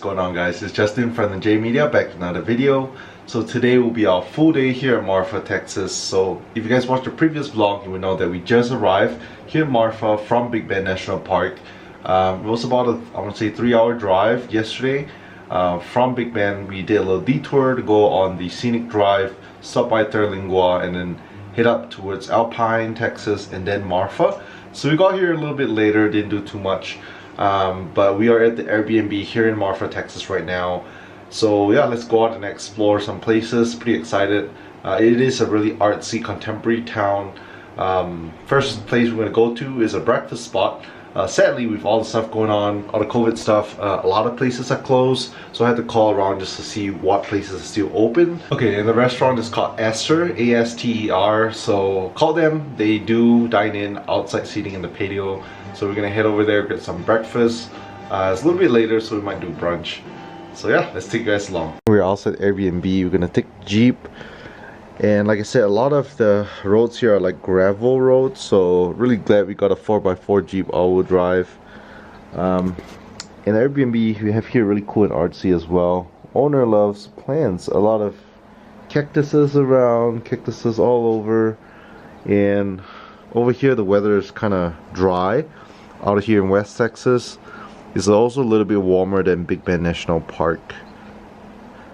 going on, guys? It's Justin from the J Media, back with another video. So today will be our full day here at Marfa, Texas. So if you guys watched the previous vlog, you will know that we just arrived here in Marfa from Big Bend National Park. It was about I want to say 3-hour drive yesterday. From Big Bend, we did a little detour to go on the scenic drive, stop by Terlingua, and then head up towards Alpine, Texas, and then Marfa. So we got here a little bit later, didn't do too much. But we are at the Airbnb here in Marfa, Texas right now. So yeah, let's go out and explore some places. Pretty excited. It is a really artsy, contemporary town. First place we're going to go to is a breakfast spot. Sadly, with all the stuff going on, all the COVID stuff, a lot of places are closed. So I had to call around just to see what places are still open. Okay, and the restaurant is called Aster, A-S-T-E-R. So call them. They do dine in, outside seating in the patio. So we're gonna head over there, get some breakfast. It's a little bit later, so we might do brunch. So yeah, let's take you guys along. We're also at Airbnb. We're gonna take Jeep. And like I said, a lot of the roads here are like gravel roads, so really glad we got a 4x4 Jeep all-wheel drive. And Airbnb we have here really cool and artsy as well. Owner loves plants, a lot of cactuses around, cactuses all over. And over here the weather is kind of dry. Out here in West Texas, it's also a little bit warmer than Big Bend National Park.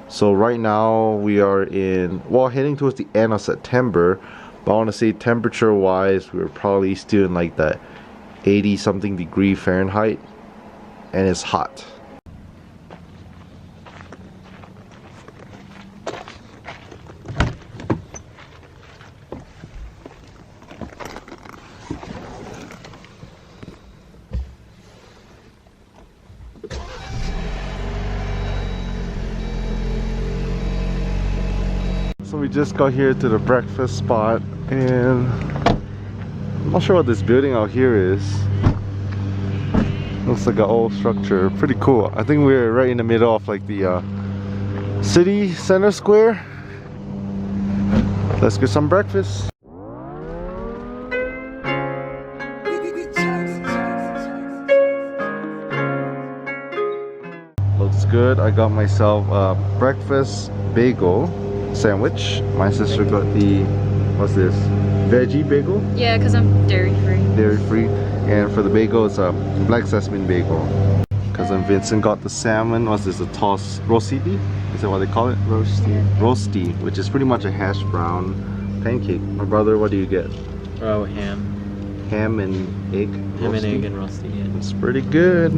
So right now we are heading towards the end of September, but I want to say temperature wise we're probably still in like that 80 something degree Fahrenheit, and it's hot. So we just got here to the breakfast spot, and I'm not sure what this building out here is. Looks like an old structure. Pretty cool. I think we're right in the middle of like the city center square. Let's get some breakfast. Looks good. I got myself a breakfast bagel sandwich. My sister got the, what's this, veggie bagel? Yeah, because I'm dairy free. Dairy free. And for the bagel, it's a black sesame bagel. Cousin Vincent got the salmon. What's this, a tossed rositi? Is that what they call it? Roasty. Roasty, which is pretty much a hash brown pancake. My brother, what do you get? Oh, ham. Ham and egg? Ham and egg and roasty, yeah. It's pretty good.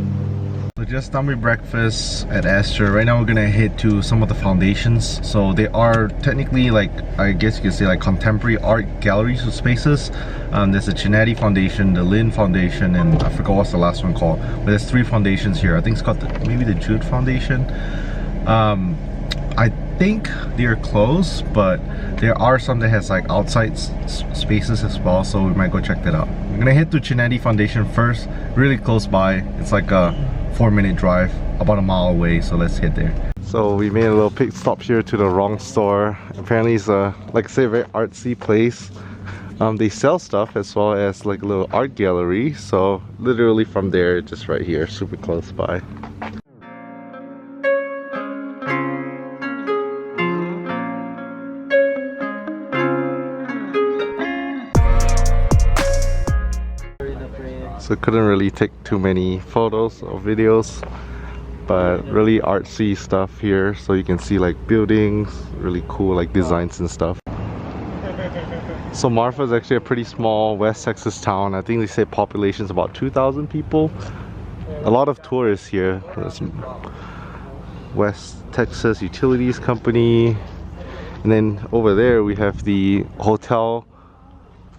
So just done with breakfast at Aster. Right now we're gonna head to some of the foundations. So they are technically like, I guess you could say like contemporary art galleries or spaces. There's the Chinetti Foundation, the Lynn Foundation, and I forgot what's the last one called. But there's 3 foundations here. I think it's called maybe the Jude Foundation. I think they're closed, but there are some that has like outside spaces as well, so we might go check that out. We're gonna head to Chinetti Foundation first, really close by. It's like a 4-minute drive, about a mile away, so let's head there. So we made a little pit stop here to the wrong store. Apparently it's a, like I say, a very artsy place. They sell stuff as well as like a little art gallery, so literally from there, just right here, super close by. So couldn't really take too many photos or videos, but really artsy stuff here. So you can see like buildings, really cool like designs and stuff. So Marfa is actually a pretty small West Texas town. I think they say population is about 2,000 people. A lot of tourists here. There's West Texas Utilities Company, and then over there we have the Hotel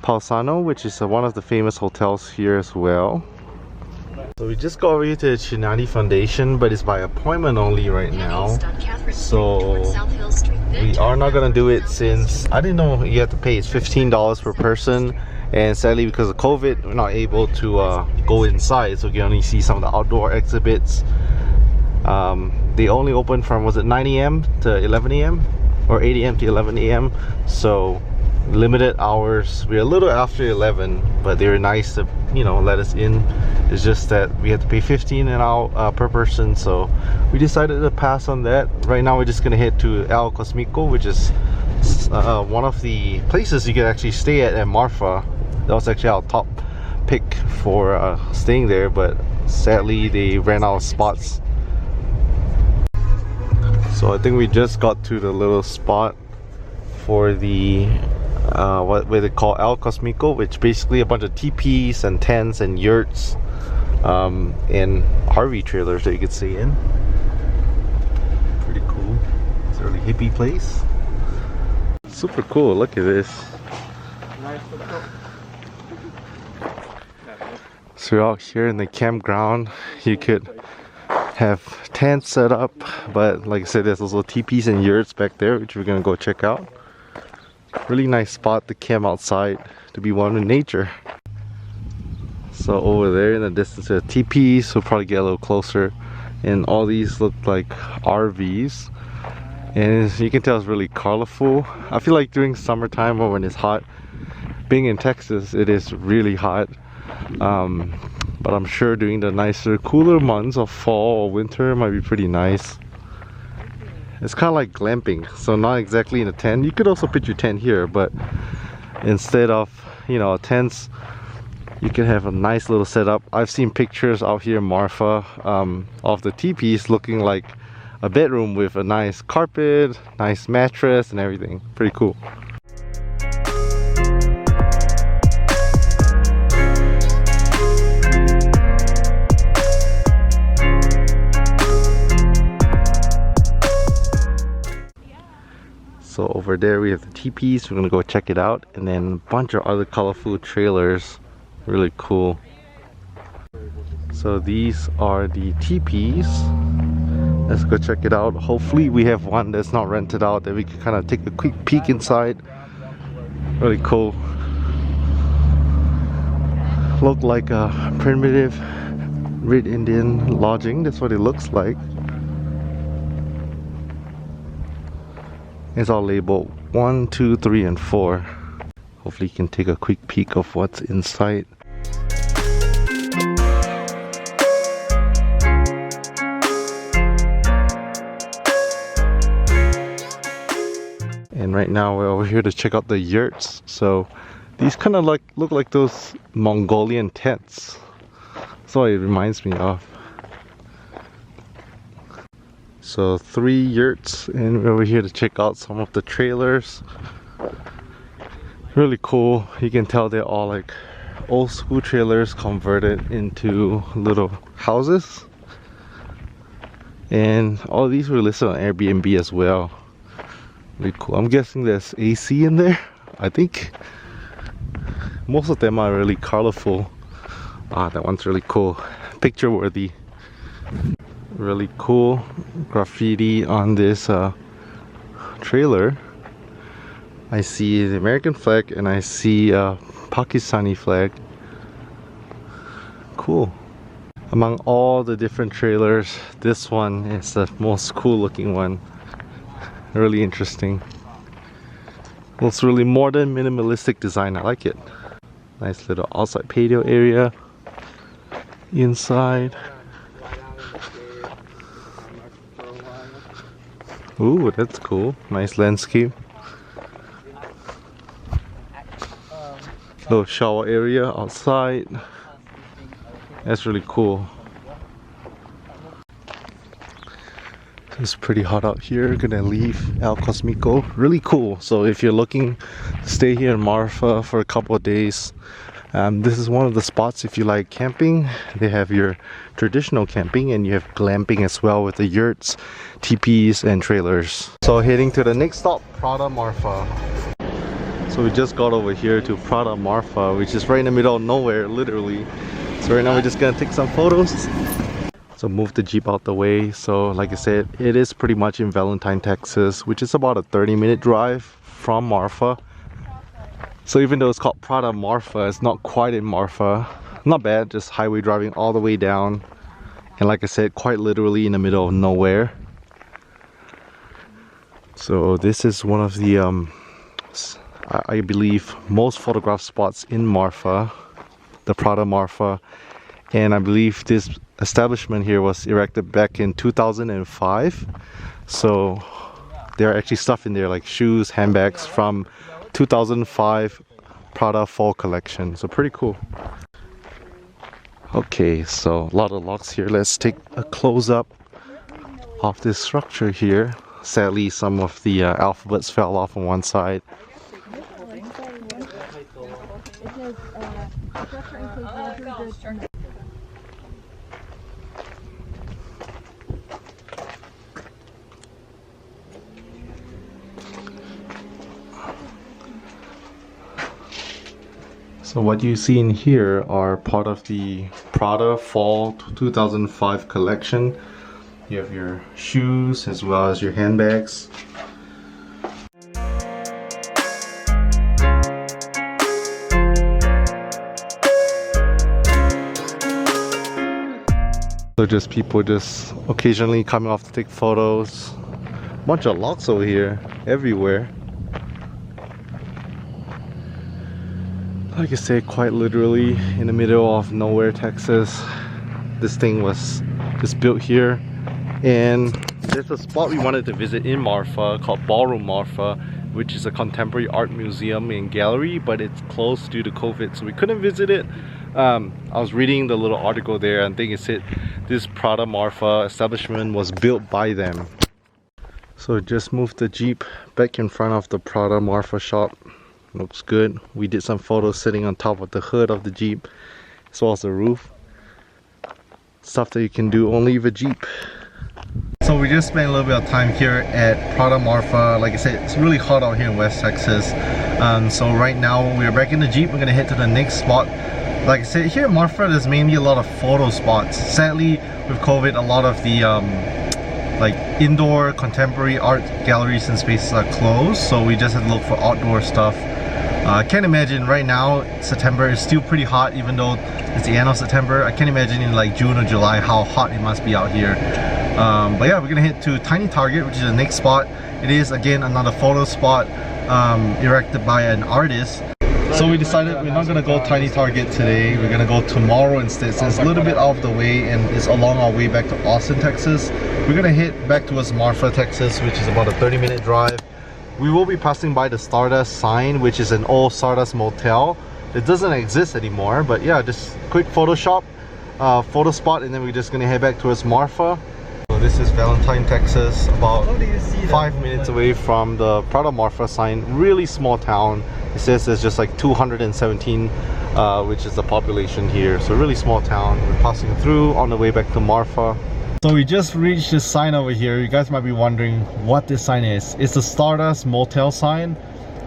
Pausano, which is one of the famous hotels here as well. So we just got over here to the Chinetti Foundation, but it's by appointment only right now. So we are not gonna do it since I didn't know you have to pay. It's $15 per person, and sadly because of COVID we're not able to go inside, so you can only see some of the outdoor exhibits. They only open from, was it 9 AM to 11 AM or 8 AM to 11 AM, so limited hours. We're a little after 11, but they were nice to, you know, let us in. It's just that we had to pay 15 an hour per person, so we decided to pass on that. Right now we're just gonna head to El Cosmico, which is one of the places you can actually stay at Marfa. That was actually our top pick for staying there, but sadly they ran out of spots. So I think we just got to the little spot for the what they call El Cosmico, which basically a bunch of teepees and tents and yurts and RV trailers that you can stay in. Pretty cool. It's a really hippie place. Super cool. Look at this. So we're out here in the campground. You could have tents set up, but like I said, there's also teepees and yurts back there, which we're gonna go check out. Really nice spot to camp outside, to be one with nature. So over there in the distance are teepees. We'll probably get a little closer, and all these look like RVs, and you can tell it's really colorful. I feel like during summertime or when it's hot, being in Texas, it is really hot, but I'm sure during the nicer, cooler months of fall or winter it might be pretty nice. It's kind of like glamping, so not exactly in a tent. You could also pitch your tent here, but instead of, you know, tents, you can have a nice little setup. I've seen pictures out here in Marfa of the teepees looking like a bedroom with a nice carpet, nice mattress and everything. Pretty cool. So over there we have the teepees. We're gonna go check it out, and then a bunch of other colorful trailers. Really cool. So these are the teepees. Let's go check it out. Hopefully we have one that's not rented out that we can kind of take a quick peek inside. Really cool. Look like a primitive Red Indian lodging. That's what it looks like. It's all labeled 1, 2, 3, and 4. Hopefully you can take a quick peek of what's inside. And right now we're over here to check out the yurts. So these kind of like look like those Mongolian tents. That's what it reminds me of. So 3 yurts, and we're over here to check out some of the trailers. Really cool. You can tell they're all like old school trailers converted into little houses. And all these were listed on Airbnb as well. Really cool. I'm guessing there's AC in there. I think most of them are really colorful. Ah, that one's really cool. Picture worthy. Really cool graffiti on this trailer. I see the American flag and I see a Pakistani flag. Cool. Among all the different trailers, this one is the most cool looking one. Really interesting. Looks really modern, minimalistic design. I like it. Nice little outside patio area. Inside. Ooh, that's cool. Nice landscape. Little shower area outside. That's really cool. It's pretty hot out here. Gonna leave El Cosmico. Really cool. So if you're looking to stay here in Marfa for a couple of days, this is one of the spots if you like camping. They have your traditional camping and you have glamping as well with the yurts, teepees and trailers. So heading to the next stop, Prada Marfa. So we just got over here to Prada Marfa, which is right in the middle of nowhere, literally. So right now we're just gonna take some photos. So move the Jeep out the way. So like I said, it is pretty much in Valentine, Texas, which is about a 30-minute drive from Marfa. So even though it's called Prada Marfa, it's not quite in Marfa. Not bad, just highway driving all the way down. And like I said, quite literally in the middle of nowhere. So this is one of the I believe, most photograph spots in Marfa, the Prada Marfa. And I believe this establishment here was erected back in 2005. So there are actually stuff in there like shoes, handbags from 2005 Prada fall collection. So pretty cool. Okay, so a lot of locks here. Let's take a close-up of this structure here. Sadly, some of the alphabets fell off on one side. So what you see in here are part of the Prada Fall 2005 collection. You have your shoes as well as your handbags. So just people just occasionally coming off to take photos. Bunch of locks over here, everywhere. Like I say, quite literally in the middle of nowhere, Texas. This thing was just built here. And there's a spot we wanted to visit in Marfa called Ballroom Marfa, which is a contemporary art museum and gallery, but it's closed due to COVID, so we couldn't visit it. I was reading the little article there, and I think it said this Prada Marfa establishment was built by them. So just moved the Jeep back in front of the Prada Marfa shop. Looks good. We did some photos sitting on top of the hood of the Jeep as well as the roof. Stuff that you can do only with a Jeep. So we just spent a little bit of time here at Prada Marfa. Like I said, it's really hot out here in West Texas. So right now we're back in the Jeep. We're gonna head to the next spot. Like I said, here in Marfa there's mainly a lot of photo spots. Sadly, with COVID, a lot of the like indoor contemporary art galleries and spaces are closed. So we just have to look for outdoor stuff. I can't imagine right now, September is still pretty hot even though it's the end of September. I can't imagine in like June or July how hot it must be out here. But yeah, we're gonna head to Tiny Target, which is the next spot. It is again another photo spot erected by an artist. So we decided we're not gonna go Tiny Target today. We're gonna go tomorrow instead. So it's a little bit out of the way and it's along our way back to Austin, Texas. We're gonna head back towards Marfa, Texas, which is about a 30-minute drive. We will be passing by the Stardust sign, which is an old Stardust motel. It doesn't exist anymore, but yeah, just quick Photoshop, photo spot, and then we're just gonna head back towards Marfa. So this is Valentine, Texas, about 5 minutes away from the Prada Marfa sign. Really small town. It says there's just like 217, which is the population here. So really small town. We're passing through on the way back to Marfa. So we just reached this sign over here. You guys might be wondering what this sign is. It's the Stardust Motel sign.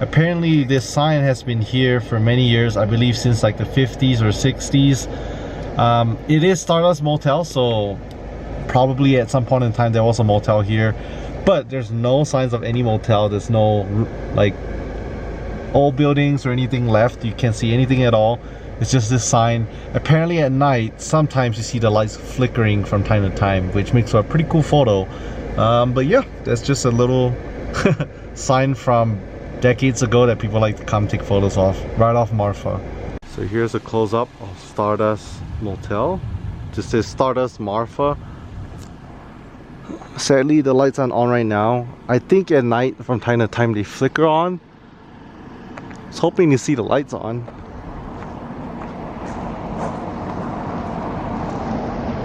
Apparently this sign has been here for many years, I believe since like the 50s or 60s. It is Stardust Motel, so probably at some point in time there was a motel here, but there's no signs of any motel. There's no like old buildings or anything left. You can't see anything at all. It's just this sign. Apparently at night sometimes you see the lights flickering from time to time, which makes for a pretty cool photo. But yeah, that's just a little sign from decades ago that people like to come take photos of right off Marfa. So here's a close-up of Stardust Motel. Just says Stardust Marfa. Sadly the lights aren't on right now. I think at night from time to time they flicker on. I was hoping to see the lights on.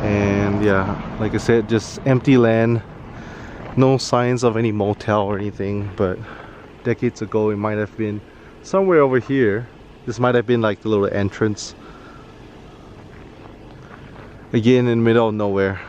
And yeah, like I said, just empty land. No signs of any motel or anything, but decades ago it might have been somewhere over here. This might have been like the little entrance. Again, in the middle of nowhere.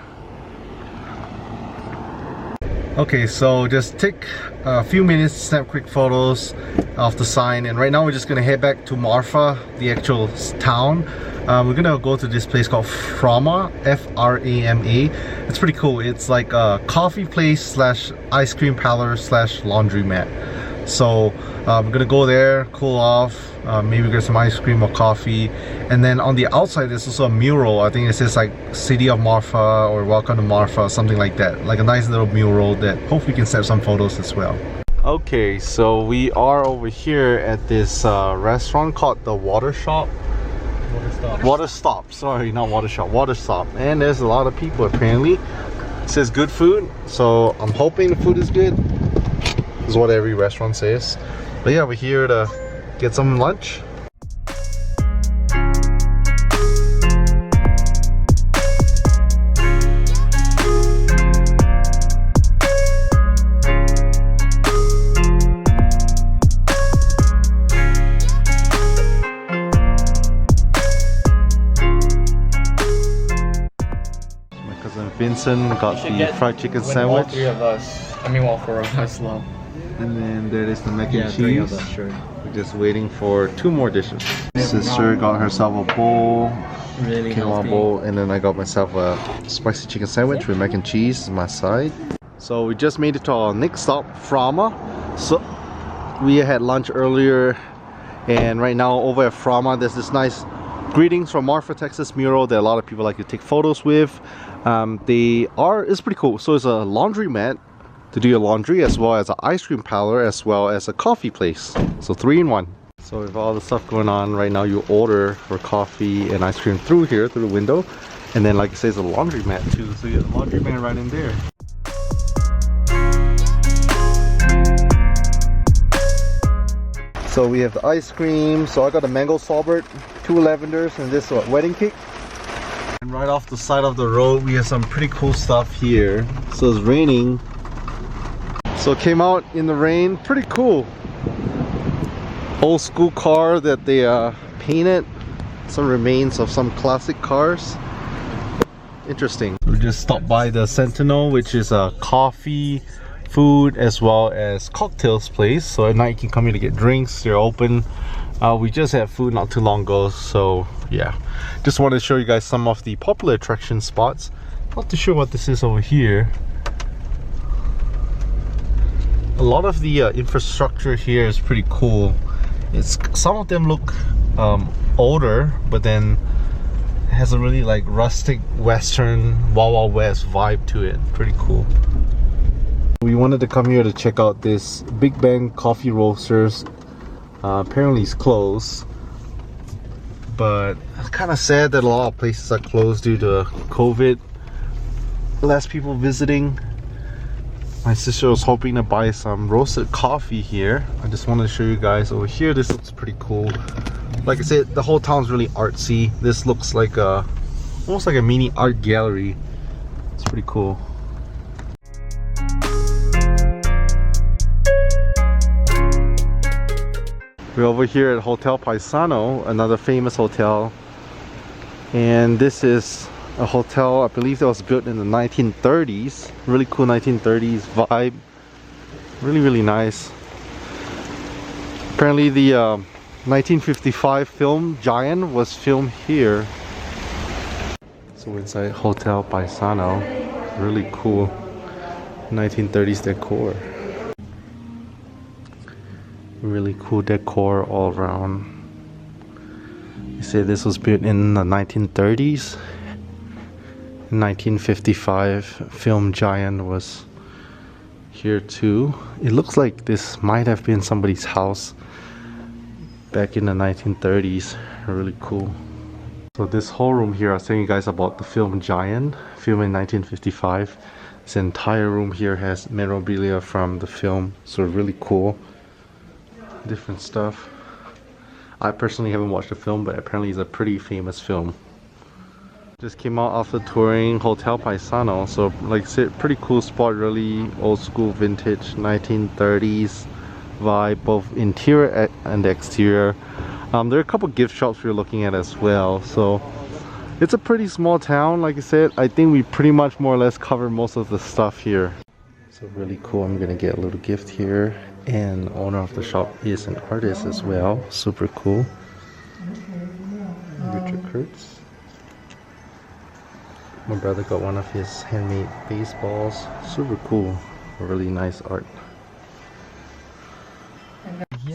Okay, so just take a few minutes to snap quick photos of the sign, and right now we're just gonna head back to Marfa, the actual town. We're gonna go to this place called Frama, F-R-A-M-A. It's pretty cool. It's like a coffee place slash ice cream parlor slash laundromat. So we're gonna go there, cool off, maybe get some ice cream or coffee, and then on the outside there's also a mural. I think it says like City of Marfa or Welcome to Marfa, something like that. Like a nice little mural that hopefully can snap some photos as well. Okay, so we are over here at this restaurant called the Water Shop. Water Stop. Sorry, not Water Shop. Water Stop. And there's a lot of people apparently. It says good food, so I'm hoping the food is good. This is what every restaurant says. But yeah, we're here to get some lunch. Vincent got the fried chicken sandwich. All three of us. I mean, all four of us love. And then there is the mac and cheese. Three of us, sure. We're just waiting for 2 more dishes. Sister got herself a bowl, Really quinoa healthy. bowl, and then I got myself a spicy chicken sandwich with mac and cheese on my side. So we just made it to our next stop, Frama. So we had lunch earlier, and right now over at Frama there's this nice greetings from Marfa, Texas mural that a lot of people like to take photos with. It's pretty cool. So it's a laundromat to do your laundry, as well as an ice cream parlor, as well as a coffee place. So 3 in 1. So with all the stuff going on right now, you order for coffee and ice cream through here, through the window. And then like it says, a laundromat too. So you have a laundromat right in there. So we have the ice cream. So I got a mango sorbet, 2 lavenders, and this wedding cake. And right off the side of the road, we have some pretty cool stuff here. So it's raining. So it came out in the rain. Pretty cool. Old school car that they painted. Some remains of some classic cars. Interesting. We just stopped by the Sentinel, which is a coffee, food, as well as cocktails place. So at night you can come here to get drinks. They're open. We just had food not too long ago, so yeah, just wanted to show you guys some of the popular attraction spots. Not too sure what this is over here. A lot of the infrastructure here is pretty cool. Some of them look older, but then it has a really like rustic western Wild Wild West vibe to it. Pretty cool. We wanted to come here to check out this Big Bang Coffee Roasters. Apparently it's closed, but it's kind of sad that a lot of places are closed due to COVID. Less people visiting. My sister was hoping to buy some roasted coffee here. I just wanted to show you guys over here. This looks pretty cool. Like I said, the whole town's really artsy. This looks like almost like a mini art gallery. It's pretty cool. We're over here at Hotel Paisano, another famous hotel. And this is a hotel, I believe that was built in the 1930s. Really cool 1930s vibe. Really, really nice. Apparently the 1955 film Giant was filmed here. So inside Hotel Paisano, really cool 1930s decor. Really cool decor all around. They say this was built in the 1930s. In 1955, film Giant was here too. It looks like this might have been somebody's house back in the 1930s. Really cool. So this whole room here, I was telling you guys about the film Giant, filmed in 1955. This entire room here has memorabilia from the film, so really cool. Different stuff. I personally haven't watched the film, but apparently it's a pretty famous film. Just came out after touring Hotel Paisano, so like I said, pretty cool spot, really old school vintage 1930s vibe, both interior and the exterior. There are a couple gift shops we're looking at as well, so it's a pretty small town. Like I said, I think we pretty much more or less covered most of the stuff here. So really cool. I'm gonna get a little gift here, and the owner of the shop is an artist as well. Super cool. Richard Kurtz. My brother got one of his handmade baseballs. Super cool. Really nice art.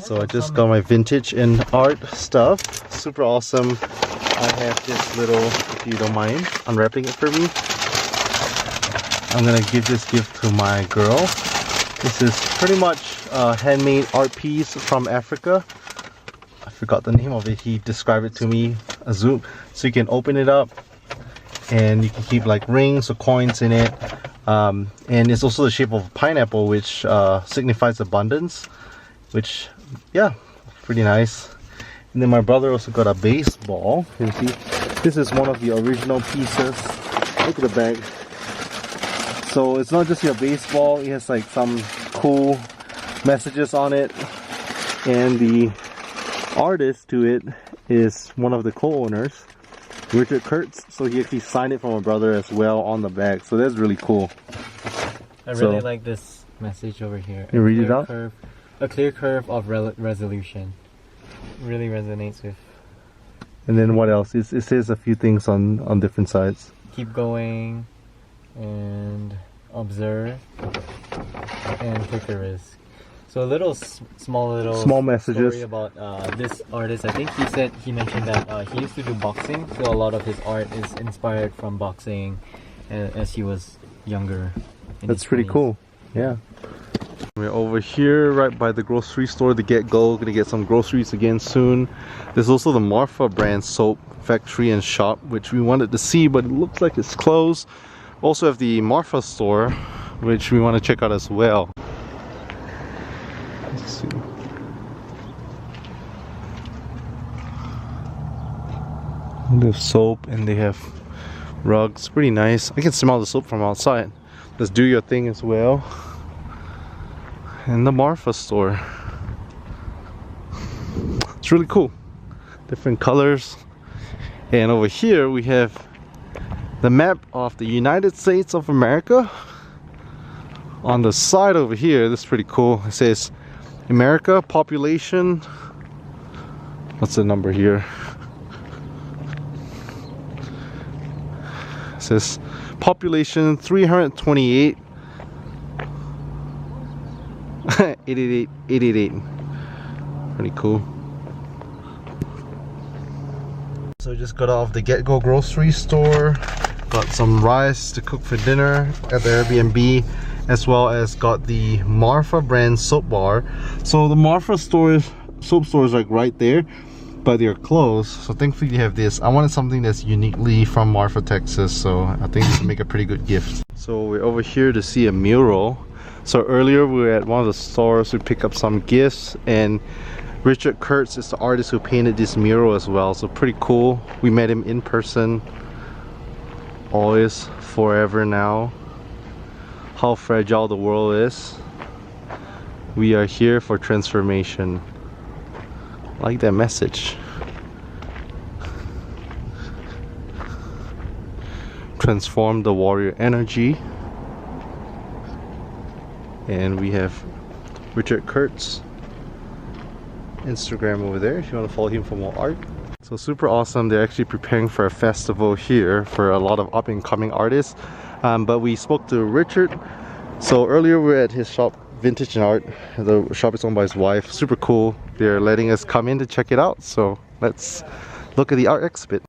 So I just got my vintage and art stuff. Super awesome. I have this little, if you don't mind unwrapping it for me. I'm gonna give this gift to my girl. This is pretty much handmade art piece from Africa. I forgot the name of it. He described it to me. A zoom, so you can open it up and you can keep like rings or coins in it. And it's also the shape of a pineapple, which signifies abundance, which, yeah, pretty nice. And then my brother also got a baseball. You can see this is one of the original pieces. Look at the bag. So it's not just your baseball, it has like some cool messages on it, and the artist to it is one of the co-owners, Richard Kurtz. So he actually signed it for my brother as well on the bag, so that's really cool. I really like this message over here. You read it out? A clear curve of resolution. Really resonates with. And then what else? It says a few things on different sides. Keep going and observe and take a risk. So a little small messages story about this artist. I think he mentioned that he used to do boxing, so a lot of his art is inspired from boxing as he was younger. That's pretty cool. Yeah. We're over here right by the grocery store, the Get Go. Gonna get some groceries again soon. There's also the Marfa brand soap factory and shop, which we wanted to see, but it looks like it's closed. Also have the Marfa store, which we want to check out as well. Let's see. They have soap and they have rugs. Pretty nice. I can smell the soap from outside. Let's do your thing as well. And the Marfa store. It's really cool. Different colors. And over here we have the map of the United States of America. On the side over here, this is pretty cool. It says America population. What's the number here? It says population 328. 888. Pretty cool. So just got off the Get Go grocery store. Got some rice to cook for dinner at the Airbnb, as well as got the Marfa brand soap bar. So the Marfa soap store is like right there, but they're closed. So thankfully they have this. I wanted something that's uniquely from Marfa, Texas, so I think this will make a pretty good gift. So we're over here to see a mural. So earlier we were at one of the stores to pick up some gifts, and Richard Kurtz is the artist who painted this mural as well, so pretty cool. We met him in person. Always, forever now. How fragile the world is. We are here for transformation. I like that message. Transform the warrior energy. And we have Richard Kurtz Instagram over there if you want to follow him for more art. So super awesome. They're actually preparing for a festival here for a lot of up and coming artists, but we spoke to Richard. So earlier we were at his shop, Vintage and Art. The shop is owned by his wife. Super cool. They're letting us come in to check it out, so let's look at the art exhibit.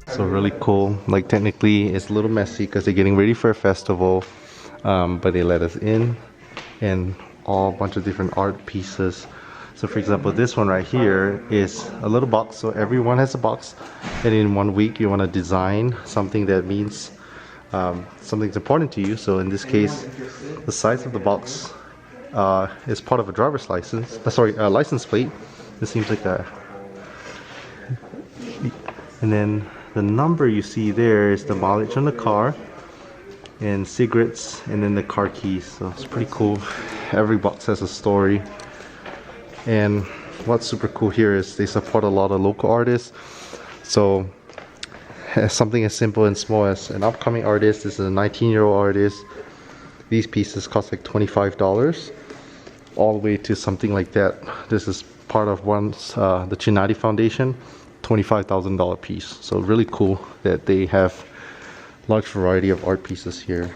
So really cool. Like technically it's a little messy because they're getting ready for a festival, but they let us in, and a bunch of different art pieces. So for example, this one right here is a little box. So everyone has a box, and in 1 week you want to design something that means something's important to you. So in this case, the size of the box is part of a driver's license. A license plate. This seems like a, and then the number you see there is the mileage on the car, and cigarettes, and then the car keys. So it's pretty cool. Every box has a story. And what's super cool here is they support a lot of local artists. So something as simple and small as an upcoming artist. This is a 19-year-old artist. These pieces cost like $25, all the way to something like that. This is part of the Chinati Foundation, $25,000 piece. So really cool that they have large variety of art pieces here.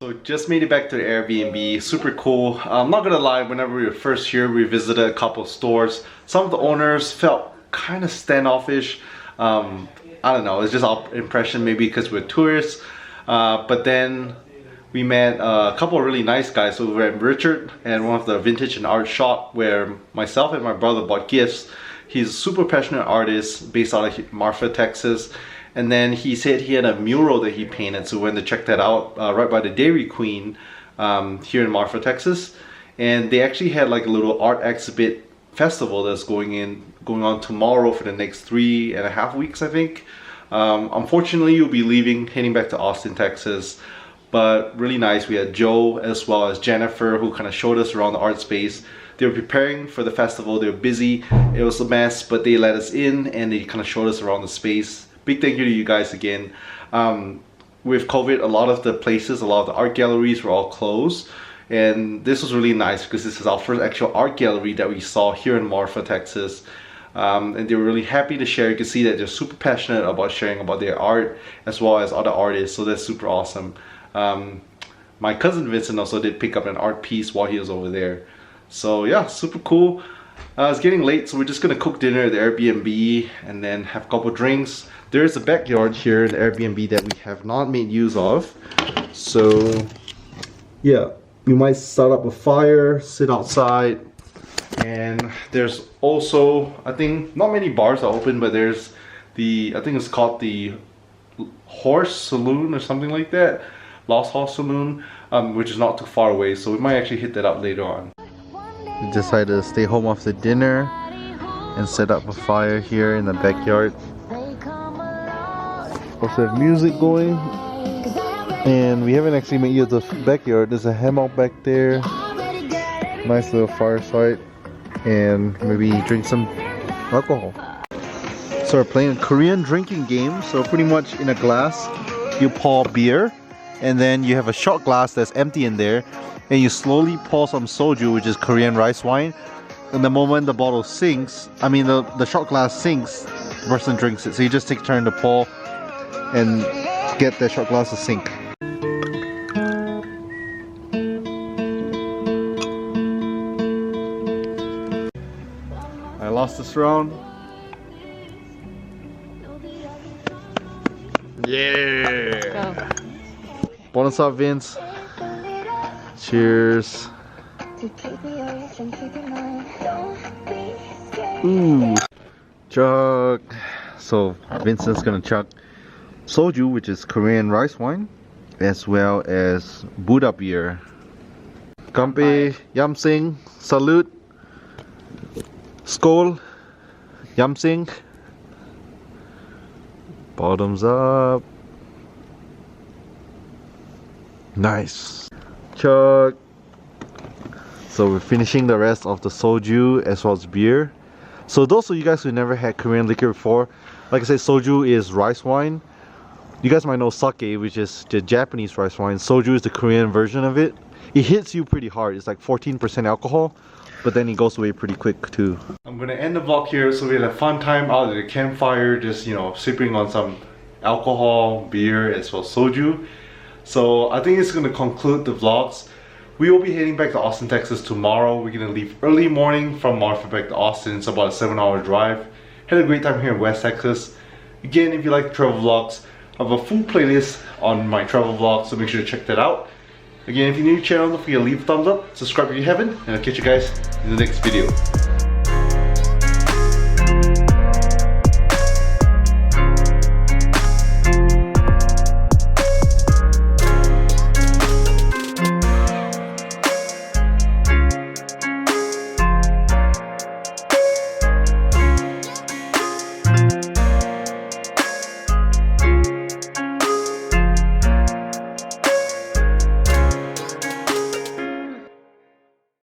So just made it back to the Airbnb, super cool. I'm not gonna lie, whenever we were first here, we visited a couple of stores. Some of the owners felt kind of standoffish. I don't know, it's just our impression, maybe because we're tourists. But then we met a couple of really nice guys. So we met Richard and one of the vintage and art shop where myself and my brother bought gifts. He's a super passionate artist based out of Marfa, Texas. And then he said he had a mural that he painted, so we went to check that out right by the Dairy Queen here in Marfa, Texas. And they actually had like a little art exhibit festival that's going on tomorrow for the next 3.5 weeks, I think. Unfortunately, you'll be heading back to Austin, Texas. But really nice. We had Joe as well as Jennifer who kind of showed us around the art space. They were preparing for the festival. They were busy. It was a mess, but they let us in and they kind of showed us around the space. Big thank you to you guys again. With COVID, a lot of the places, a lot of the art galleries were all closed. And this was really nice because this is our first actual art gallery that we saw here in Marfa, Texas. And they were really happy to share. You can see that they're super passionate about sharing about their art as well as other artists. So that's super awesome. My cousin Vincent also did pick up an art piece while he was over there. So yeah, super cool. It's getting late, so we're just gonna cook dinner at the Airbnb and then have a couple drinks. There is a backyard here in the Airbnb that we have not made use of. So yeah, we might start up a fire, sit outside. And there's also, I think, not many bars are open, but there's I think it's called the Horse Saloon or something like that. Lost Horse Saloon, which is not too far away. So we might actually hit that up later on. We decided to stay home after dinner and set up a fire here in the backyard. Also have music going, and we haven't actually made use of the backyard. There's a hammock back there, nice little fireside, and maybe drink some alcohol. So we're playing a Korean drinking game. So pretty much in a glass you pour beer, and then you have a shot glass that's empty in there, and you slowly pour some soju, which is Korean rice wine. And the moment the bottle sinks, I mean the shot glass sinks, the person drinks it. So you just take a turn to pour and get the shot glass to sink. I lost this round. Yeah! Go. Bonus up, Vince. Cheers. Ooh. Chug. So Vincent's gonna chug soju, which is Korean rice wine, as well as Buddha beer. Kampe, Yamsing, salute, skol, Yamsing. Bottoms up. Nice. Chug. So we're finishing the rest of the soju as well as beer. So those of you guys who never had Korean liquor before, like I said, soju is rice wine. You guys might know sake, which is the Japanese rice wine. Soju is the Korean version of it. It hits you pretty hard. It's like 14% alcohol, but then it goes away pretty quick too. I'm gonna end the vlog here. So we had a fun time out at the campfire, just, you know, sipping on some alcohol, beer, as well as soju. So I think it's gonna conclude the vlogs. We will be heading back to Austin, Texas tomorrow. We're gonna leave early morning from Marfa back to Austin. It's about a 7-hour drive. Had a great time here in West Texas. Again, if you like travel vlogs, I have a full playlist on my travel vlog, so make sure to check that out. Again, if you're new to the channel, don't forget to leave a thumbs up, subscribe if you haven't, and I'll catch you guys in the next video.